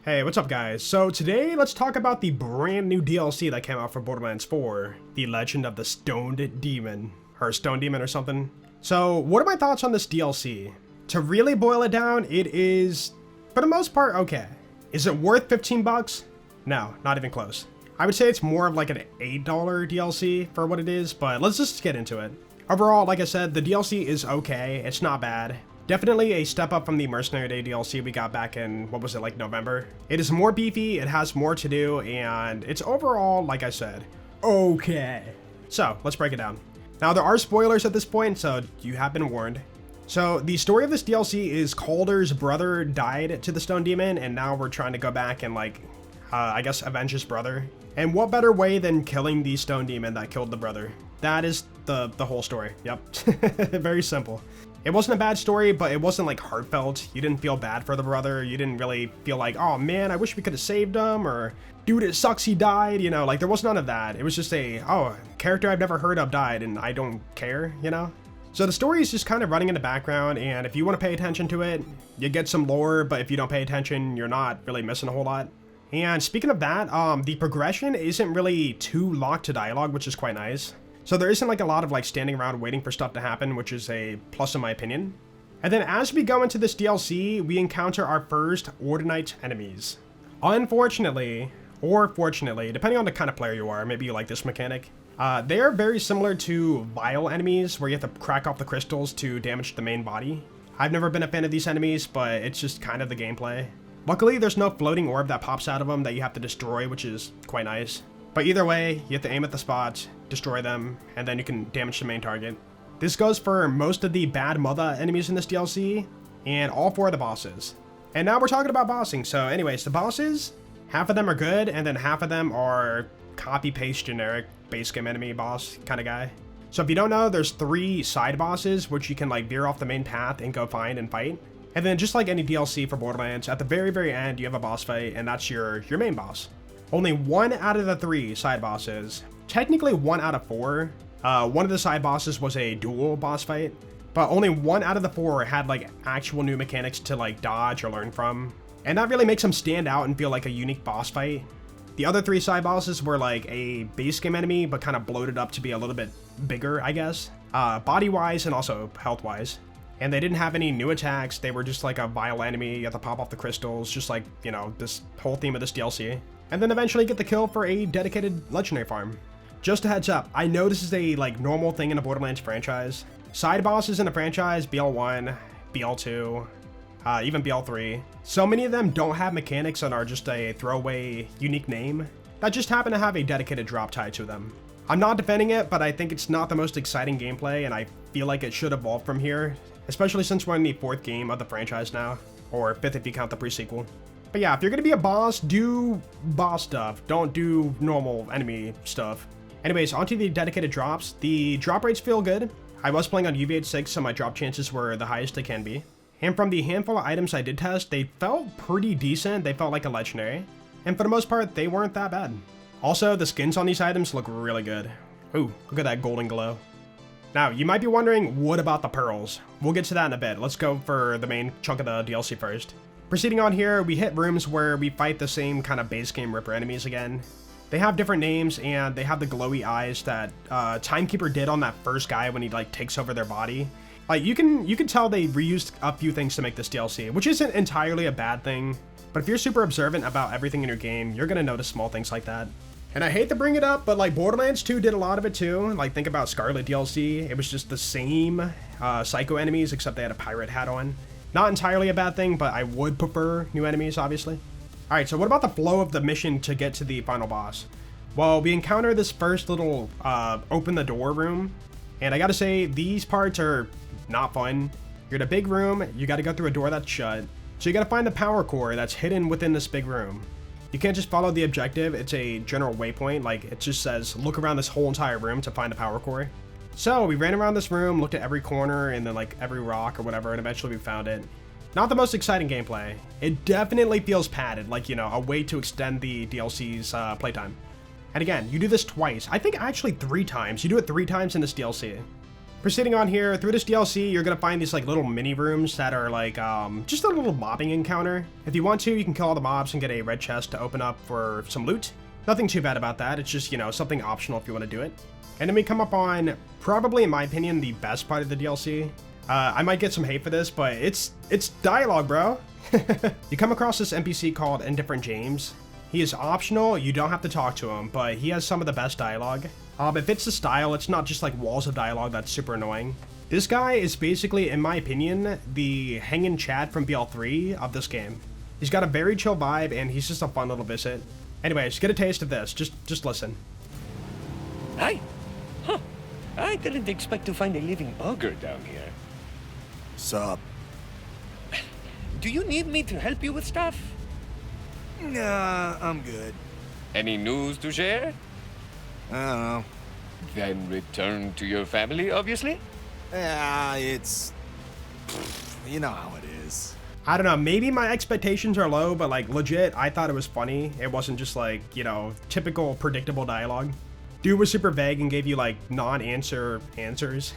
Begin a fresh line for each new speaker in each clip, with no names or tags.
Hey, what's up guys? So today, let's talk about the brand new DLC that came out for Borderlands 4, The Legend of the Stoned Demon, or Stone Demon or something. So, what are my thoughts on this DLC? To really boil it down, it is, for the most part, okay. Is it worth 15 bucks? No, not even close. I would say it's more of like an $8 DLC for what it is, but let's just get into it. Overall, like I said, the DLC is okay, it's not bad. Definitely a step up from the Mercenary Day DLC we got back in, what was it, like November? It is more beefy, it has more to do, and it's overall, like I said, okay. So, let's break it down. Now, there are spoilers at this point, so you have been warned. So, the story of this DLC is Calder's brother died to the Stone Demon, and now we're trying to go back and, I guess, avenge his brother. And what better way than killing the Stone Demon that killed the brother? That is the whole story. Yep. Very simple. It wasn't a bad story, but it wasn't like heartfelt. You didn't feel bad for the brother. You didn't really feel like, oh man, I wish we could have saved him, or dude, it sucks he died, you know, like there was none of that. It was just a character I've never heard of died and I don't care, you know? So the story is just kind of running in the background, and if you want to pay attention to it, you get some lore, but if you don't pay attention, you're not really missing a whole lot. And speaking of that, the progression isn't really too locked to dialogue, which is quite nice. So there isn't like a lot of like standing around waiting for stuff to happen, which is a plus in my opinion. And then as we go into this DLC, we encounter our first Ordinite enemies. Unfortunately, or fortunately, depending on the kind of player you are, maybe you like this mechanic, they are very similar to Vile enemies, where you have to crack off the crystals to damage the main body. I've never been a fan of these enemies, but it's just kind of the gameplay. Luckily, there's no floating orb that pops out of them that you have to destroy, which is quite nice. But either way, you have to aim at the spots, destroy them, and then you can damage the main target. This goes for most of the bad mother enemies in this DLC, and all 4 of the bosses. And now we're talking about bossing, so anyways, the bosses, half of them are good, and then half of them are copy-paste generic base game enemy boss kind of guy. So if you don't know, there's 3 side bosses, which you can like veer off the main path and go find and fight. And then just like any DLC for Borderlands, at the very end, you have a boss fight, and that's your main boss. Only 1 out of the 3 side bosses, technically 1 out of 4. One of the side bosses was a dual boss fight, but only 1 out of the 4 had like actual new mechanics to like dodge or learn from. And that really makes them stand out and feel like a unique boss fight. The other 3 side bosses were like a base game enemy, but kind of bloated up to be a little bit bigger, I guess, body-wise and also health-wise. And they didn't have any new attacks. They were just like a Vile enemy. You have to pop off the crystals, just like, you know, this whole theme of this DLC. And then eventually get the kill for a dedicated legendary farm. Just a heads up, I know this is a like normal thing in a Borderlands franchise. Side bosses in the franchise, BL1, BL2, even BL3. So many of them don't have mechanics and are just a throwaway unique name that just happen to have a dedicated drop tied to them. I'm not defending it, but I think it's not the most exciting gameplay, and I feel like it should evolve from here, especially since we're in the 4th game of the franchise now, or 5th if you count the pre-sequel. But yeah, if you're gonna be a boss, do boss stuff. Don't do normal enemy stuff. Anyways, onto the dedicated drops. The drop rates feel good. I was playing on UV86, so my drop chances were the highest they can be. And from the handful of items I did test, they felt pretty decent. They felt like a legendary. And for the most part, they weren't that bad. Also, the skins on these items look really good. Ooh, look at that golden glow. Now, you might be wondering, what about the pearls? We'll get to that in a bit. Let's go for the main chunk of the DLC first. Proceeding on here, we hit rooms where we fight the same kind of base game Ripper enemies again. They have different names, and they have the glowy eyes that Timekeeper did on that first guy when he like takes over their body. Like you can tell they reused a few things to make this DLC, which isn't entirely a bad thing. But if you're super observant about everything in your game, you're gonna notice small things like that. And I hate to bring it up, but like Borderlands 2 did a lot of it too. Like think about Scarlet DLC. It was just the same psycho enemies, except they had a pirate hat on. Not entirely a bad thing, but I would prefer new enemies, obviously. Alright, so what about the flow of the mission to get to the final boss? Well, we encounter this first little open the door room, and I gotta say, these parts are not fun. You're in a big room, you gotta go through a door that's shut, so you gotta find the power core that's hidden within this big room. You can't just follow the objective, it's a general waypoint, like it just says look around this whole entire room to find the power core. So we ran around this room, looked at every corner and then like every rock or whatever, and eventually we found it. Not the most exciting gameplay. It definitely feels padded, like, you know, a way to extend the DLC's playtime. And again, you do this twice. I think actually 3 times. You do it 3 times in this DLC. Proceeding on here, through this DLC, you're gonna find these like little mini rooms that are like just a little mobbing encounter. If you want to, you can kill all the mobs and get a red chest to open up for some loot. Nothing too bad about that. It's just, you know, something optional if you want to do it. And then we come up on probably, in my opinion, the best part of the DLC. I might get some hate for this, but it's dialogue, bro. You come across this NPC called Indifferent James. He is optional, you don't have to talk to him, but he has some of the best dialogue. It fits the style, it's not just like walls of dialogue that's super annoying. This guy is basically, in my opinion, the hanging Chad from BL3 of this game. He's got a very chill vibe, and he's just a fun little visit. Anyways, get a taste of this, just listen.
Hi. Huh. I didn't expect to find a living ogre down here.
Sup?
Do you need me to help you with stuff?
Nah, I'm good.
Any news to share?
I don't know.
Then return to your family, obviously?
Yeah, it's... You know how it is.
I don't know, maybe my expectations are low, but like legit, I thought it was funny. It wasn't just like, you know, typical predictable dialogue. Dude was super vague and gave you like non-answer answers.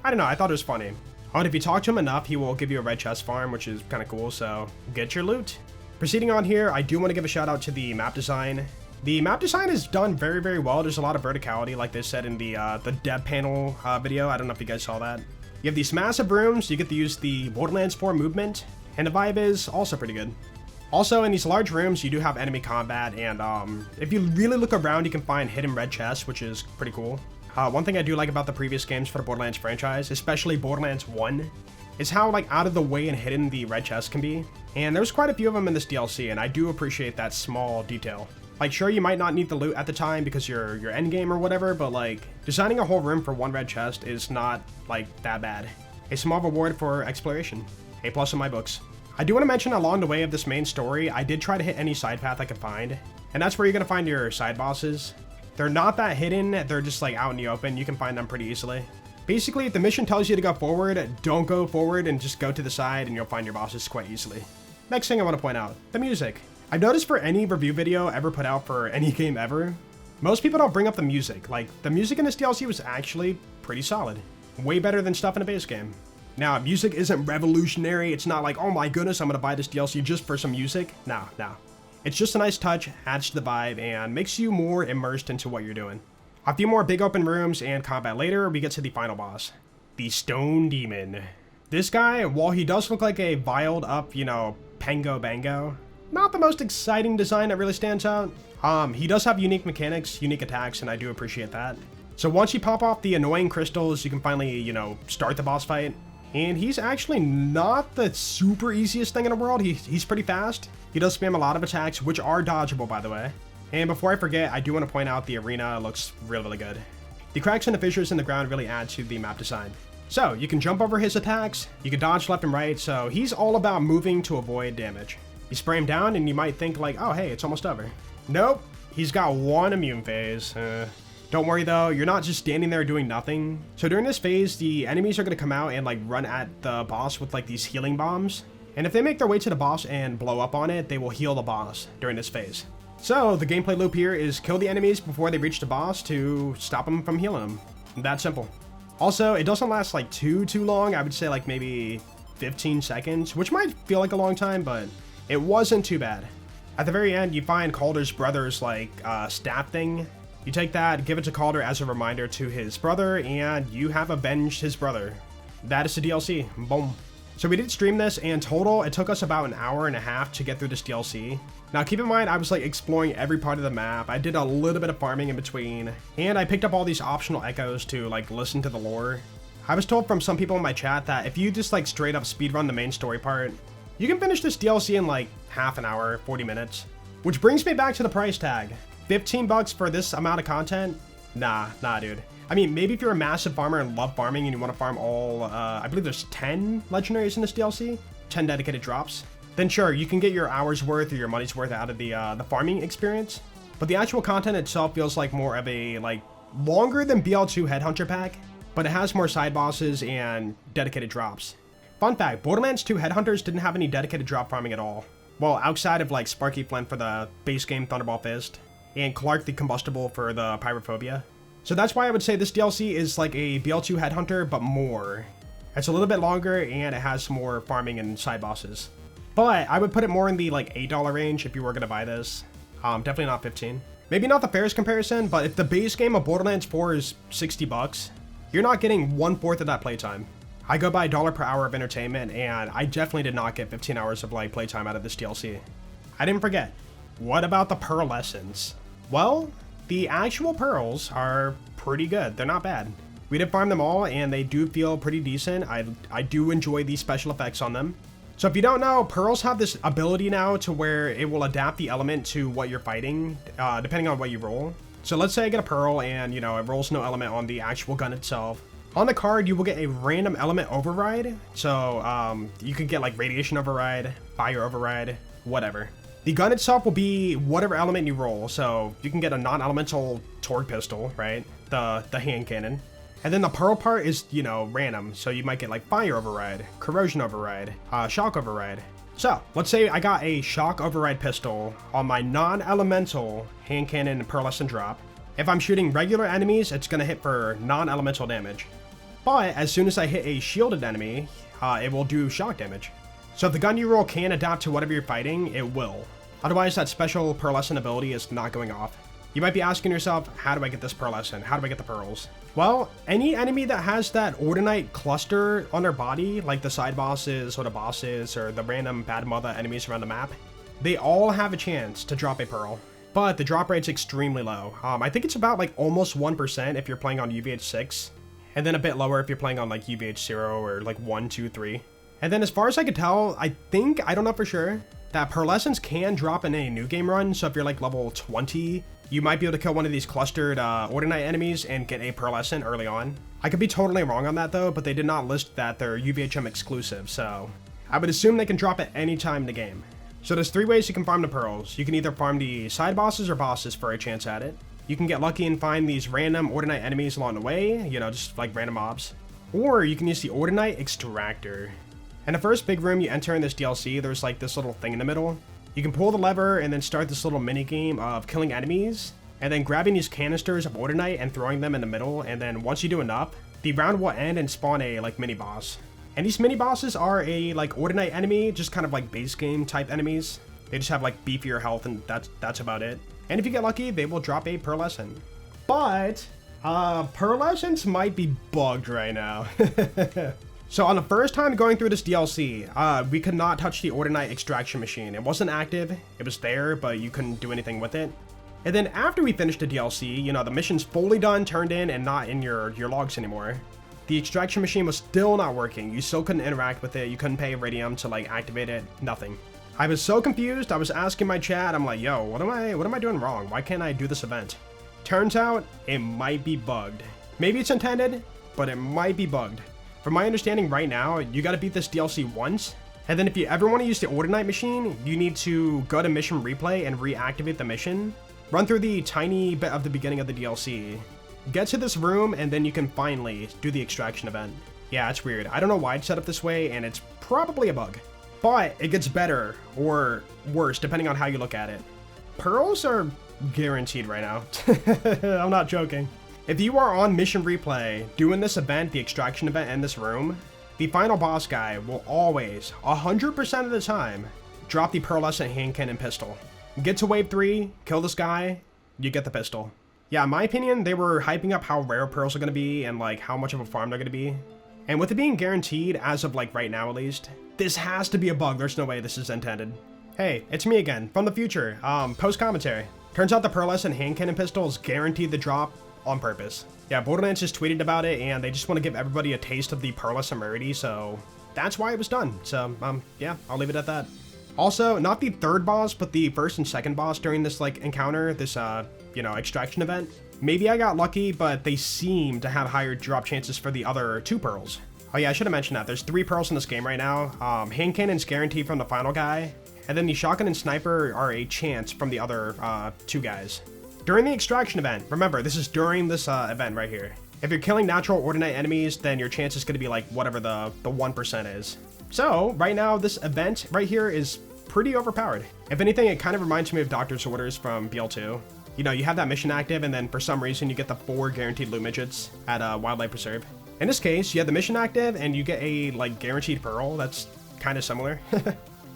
I don't know, I thought it was funny. Oh, and if you talk to him enough, he will give you a red chest farm, which is kind of cool, so get your loot. Proceeding on here, I do want to give a shout out to the map design. The map design is done very, very well. There's a lot of verticality, like they said in the dev panel video. I don't know if you guys saw that. You have these massive rooms, you get to use the Borderlands 4 movement, and the vibe is also pretty good. Also, in these large rooms, you do have enemy combat, and if you really look around, you can find hidden red chests, which is pretty cool. One thing I do like about the previous games for the Borderlands franchise, especially Borderlands 1, is how like out of the way and hidden the red chests can be. And there's quite a few of them in this DLC, and I do appreciate that small detail. Like, sure, you might not need the loot at the time because you're endgame or whatever, but like, designing a whole room for one red chest is not like that bad. A small reward for exploration. A plus in my books. I do want to mention along the way of this main story, I did try to hit any side path I could find, and that's where you're going to find your side bosses. They're not that hidden, they're just like out in the open, you can find them pretty easily. Basically, if the mission tells you to go forward, don't go forward and just go to the side and you'll find your bosses quite easily. Next thing I want to point out, the music. I've noticed for any review video ever put out for any game ever, most people don't bring up the music. Like, the music in this DLC was actually pretty solid. Way better than stuff in a base game. Now, music isn't revolutionary, it's not like, oh my goodness, I'm gonna buy this DLC just for some music. No. It's just a nice touch, adds to the vibe, and makes you more immersed into what you're doing. A few more big open rooms and combat later, we get to the final boss. The Stone Demon. This guy, while he does look like a viled up, you know, Pango Bango, not the most exciting design that really stands out. He does have unique mechanics, unique attacks, and I do appreciate that. So once you pop off the annoying crystals, you can finally, you know, start the boss fight. And he's actually not the super easiest thing in the world. He's pretty fast. He does spam a lot of attacks, which are dodgeable, by the way. And before I forget, I do want to point out the arena looks really, really good. The cracks and the fissures in the ground really add to the map design. So, you can jump over his attacks, you can dodge left and right, so he's all about moving to avoid damage. You spray him down and you might think like, oh hey, it's almost over. Nope, he's got one immune phase. Don't worry though, you're not just standing there doing nothing. So during this phase, the enemies are going to come out and like run at the boss with like these healing bombs. And if they make their way to the boss and blow up on it, they will heal the boss during this phase. So the gameplay loop here is kill the enemies before they reach the boss to stop them from healing them. That simple. Also, it doesn't last like too long. I would say like maybe 15 seconds, which might feel like a long time, but it wasn't too bad. At the very end, you find Calder's brother's like staff thing. You take that, give it to Calder as a reminder to his brother, and you have avenged his brother. That is the DLC. Boom. So we did stream this, and total, it took us about an hour and a half to get through this DLC. Now keep in mind, I was like exploring every part of the map. I did a little bit of farming in between, and I picked up all these optional echoes to like listen to the lore. I was told from some people in my chat that if you just like straight up speedrun the main story part, you can finish this DLC in like half an hour, 40 minutes. Which brings me back to the price tag. 15 bucks for this amount of content? Nah, dude. I mean, maybe if you're a massive farmer and love farming and you want to farm all, I believe there's 10 legendaries in this DLC, 10 dedicated drops, then sure, you can get your hours worth or your money's worth out of the farming experience. But the actual content itself feels like more of a, like, longer than BL2 Headhunter pack, but it has more side bosses and dedicated drops. Fun fact, Borderlands 2 Headhunters didn't have any dedicated drop farming at all. Well, outside of like Sparky Flint for the base game Thunderball Fist, and Clark the Combustible for the Pyrophobia. So that's why I would say this DLC is like a BL2 Headhunter, but more. It's a little bit longer and it has more farming and side bosses. But I would put it more in the like $8 range if you were gonna buy this. Definitely not 15. Maybe not the fairest comparison, but if the base game of Borderlands 4 is 60 bucks, you're not getting 1/4 of that playtime. I go by $1 per hour of entertainment, and I definitely did not get 15 hours of like playtime out of this DLC. I didn't forget. What about the Pearlescents? Well, the actual pearls are pretty good. They're not bad. We did farm them all, and they do feel pretty decent. I do enjoy the special effects on them. So if you don't know, pearls have this ability now to where it will adapt the element to what you're fighting, depending on what you roll. So let's say I get a pearl and, you know, it rolls no element on the actual gun itself. On the card, you will get a random element override. So you can get like radiation override, fire override, whatever. The gun itself will be whatever element you roll. So you can get a non-elemental torque pistol, right? The hand cannon. And then the pearl part is, you know, random. So you might get like fire override, corrosion override, shock override. So let's say I got a shock override pistol on my non-elemental hand cannon Pearlescent drop. If I'm shooting regular enemies, it's gonna hit for non-elemental damage. But as soon as I hit a shielded enemy, it will do shock damage. So if the gun you roll can adapt to whatever you're fighting, it will. Otherwise, that special Pearlescent ability is not going off. You might be asking yourself, how do I get this Pearlescent? How do I get the pearls? Well, any enemy that has that Ordinite cluster on their body, like the side bosses or the bosses or the random bad mother enemies around the map, they all have a chance to drop a pearl. But the drop rate's extremely low. I think it's about like almost 1% if you're playing on UVH 6, and then a bit lower if you're playing on like UVH 0 or like 1, 2, 3. And then as far as I can tell, I don't know for sure, that Pearlescents can drop in a new game run. So if you're like level 20, you might be able to kill one of these clustered Ordinite enemies and get a Pearlescent early on. I could be totally wrong on that though, but they did not list that they're UVHM exclusive, so I would assume they can drop it any time in the game. So there's 3 ways you can farm the pearls. You can either farm the side bosses or bosses for a chance at it. You can get lucky and find these random Ordinite enemies along the way, you know, just like random mobs. Or you can use the Ordinite Extractor. In the first big room you enter in this DLC, there's like this little thing in the middle. You can pull the lever and then start this little mini game of killing enemies, and then grabbing these canisters of Ordinite and throwing them in the middle, and then once you do enough, the round will end and spawn a like mini boss. And these mini bosses are a like Ordinite enemy, just kind of like base game type enemies. They just have like beefier health, and that's about it. And if you get lucky, they will drop a Pearlescent. But Pearlescents might be bugged right now. So on the first time going through this DLC, we could not touch the Ordinite extraction machine. It wasn't active, it was there, but you couldn't do anything with it. And then after we finished the DLC, you know, the mission's fully done, turned in, and not in your logs anymore. The extraction machine was still not working. You still couldn't interact with it. You couldn't pay Iridium to like activate it, nothing. I was so confused. I was asking my chat, I'm like, yo, what am I doing wrong? Why can't I do this event? Turns out it might be bugged. Maybe it's intended, but it might be bugged. From my understanding right now, you gotta beat this DLC once, and then if you ever want to use the Ordinite machine, you need to go to mission replay and reactivate the mission, run through the tiny bit of the beginning of the DLC, get to this room, and then you can finally do the extraction event. Yeah, it's weird. I don't know why it's set up this way, and it's probably a bug. But it gets better, or worse, depending on how you look at it. Pearls are guaranteed right now. I'm not joking. If you are on mission replay, doing this event, the extraction event in this room, the final boss guy will always, 100% of the time, drop the Pearlescent hand cannon pistol. Get to wave 3, kill this guy, you get the pistol. Yeah, in my opinion, they were hyping up how rare pearls are going to be and like how much of a farm they're going to be. And with it being guaranteed, as of like right now at least, this has to be a bug. There's no way this is intended. Hey, it's me again, from the future, post-commentary. Turns out the Pearlescent hand cannon pistol is guaranteed to drop on purpose. Yeah, Borderlands just tweeted about it, and they just want to give everybody a taste of the Pearlescent rarity, so that's why it was done. So, yeah, I'll leave it at that. Also, not the third boss, but the first and second boss during this, like, encounter, this, you know, extraction event. Maybe I got lucky, but they seem to have higher drop chances for the other 2 pearls. Oh yeah, I should have mentioned that. There's 3 pearls in this game right now. Hand cannon's guaranteed from the final guy, and then the shotgun and sniper are a chance from the other 2 guys. During the extraction event, remember, this is during this event right here. If you're killing natural Ordinite enemies, then your chance is going to be like whatever the 1% is. So, right now, this event right here is pretty overpowered. If anything, it kind of reminds me of Doctor's Orders from BL2. you know, you have that mission active, and then for some reason you get the 4 guaranteed loot midgets at Wildlife Preserve. In this case, you have the mission active, and you get a, like, guaranteed pearl. That's kind of similar.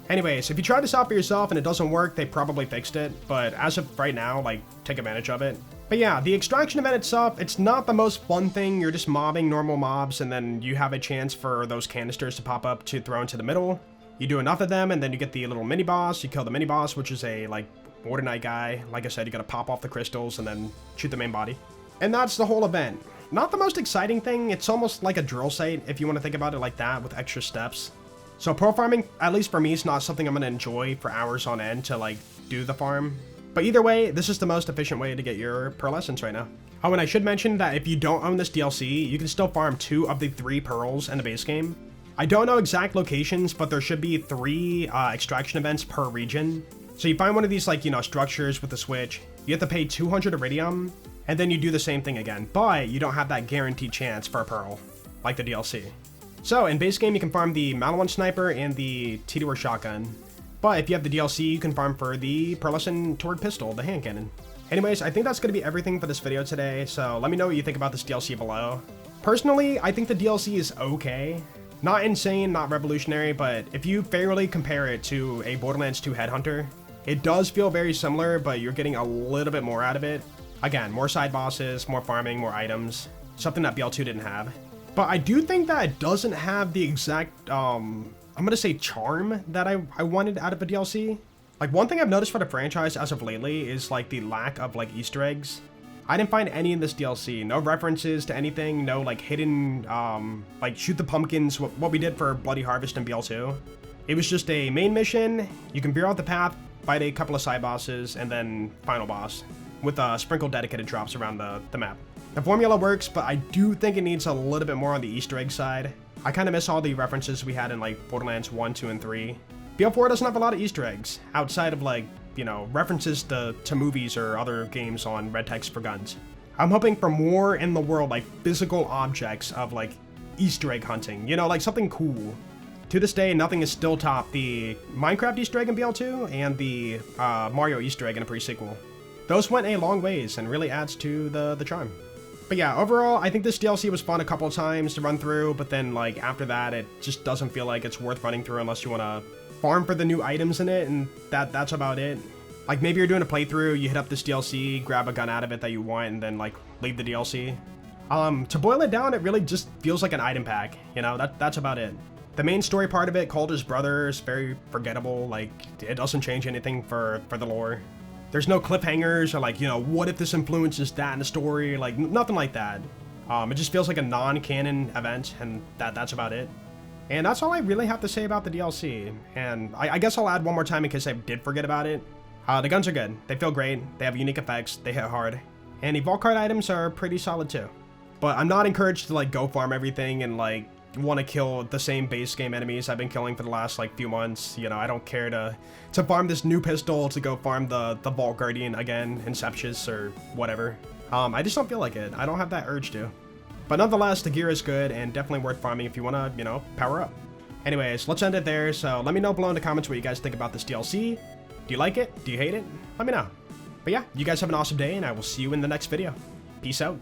Anyways, if you try this out for yourself and it doesn't work, they probably fixed it, but as of right now, like, take advantage of it. But yeah, the extraction event itself, it's not the most fun thing. You're just mobbing normal mobs, and then you have a chance for those canisters to pop up to throw into the middle. You do enough of them, and then you get the little mini-boss. You kill the mini-boss, which is a, like, Water Knight guy. Like I said, you gotta pop off the crystals and then shoot the main body. And that's the whole event. Not the most exciting thing. It's almost like a drill site, if you want to think about it like that, with extra steps. So pearl farming, at least for me, is not something I'm going to enjoy for hours on end to, like, do the farm. But either way, this is the most efficient way to get your Pearlescence right now. Oh, and I should mention that if you don't own this DLC, you can still farm 2 of the 3 pearls in the base game. I don't know exact locations, but there should be 3 extraction events per region. So you find one of these, like, you know, structures with the switch, you have to pay 200 iridium, and then you do the same thing again, but you don't have that guaranteed chance for a pearl, like the DLC. So, in base game, you can farm the Malawan Sniper and the T-Door Shotgun. But if you have the DLC, you can farm for the Pearlescent Toward Pistol, the hand cannon. Anyways, I think that's going to be everything for this video today, so let me know what you think about this DLC below. Personally, I think the DLC is okay. Not insane, not revolutionary, but if you fairly compare it to a Borderlands 2 Headhunter, it does feel very similar, but you're getting a little bit more out of it. Again, more side bosses, more farming, more items, something that BL2 didn't have. But I do think that it doesn't have the exact, I'm gonna say charm that I wanted out of a DLC. Like, one thing I've noticed for the franchise as of lately is, like, the lack of, like, Easter eggs. I didn't find any in this DLC. No references to anything, no, like, hidden, like, shoot the pumpkins, what we did for Bloody Harvest in BL2. It was just a main mission, you can veer out the path, fight a couple of side bosses, and then final boss, with sprinkled dedicated drops around the map. The formula works, but I do think it needs a little bit more on the Easter egg side. I kind of miss all the references we had in, like, Borderlands 1, 2, and 3. BL4 doesn't have a lot of Easter eggs, outside of, like, you know, references to movies or other games on red text for guns. I'm hoping for more in the world, like, physical objects of, like, Easter egg hunting. You know, like, something cool. To this day, nothing has still topped the Minecraft Easter egg in BL2 and the Mario Easter egg in a pre-sequel. Those went a long ways and really adds to the charm. But yeah, overall, I think this DLC was fun a couple of times to run through, but then, like, after that, it just doesn't feel like it's worth running through unless you want to farm for the new items in it, and that's about it. Like, maybe you're doing a playthrough, you hit up this DLC, grab a gun out of it that you want, and then, like, leave the DLC. To boil it down, it really just feels like an item pack, you know, that's about it. The main story part of it, Calder's brother, is very forgettable. Like, it doesn't change anything for the lore. There's no cliffhangers or, like, you know, what if this influences that in the story? Like, nothing like that. It just feels like a non-canon event, and that's about it. And that's all I really have to say about the DLC. And I guess I'll add one more time in case I did forget about it. The guns are good. They feel great. They have unique effects. They hit hard. And the vault card items are pretty solid too. But I'm not encouraged to, like, go farm everything and, like, want to kill the same base game enemies I've been killing for the last, like, few months. You know, I don't care to farm this new pistol to go farm the Vault Guardian again, Inceptious or whatever. I just don't feel like it. I don't have that urge to. But nonetheless, the gear is good and definitely worth farming if you want to, you know, power up. Anyways, let's end it there. So let me know below in the comments what you guys think about this DLC. Do you like it? Do you hate it? Let me know. But yeah, you guys have an awesome day and I will see you in the next video. Peace out.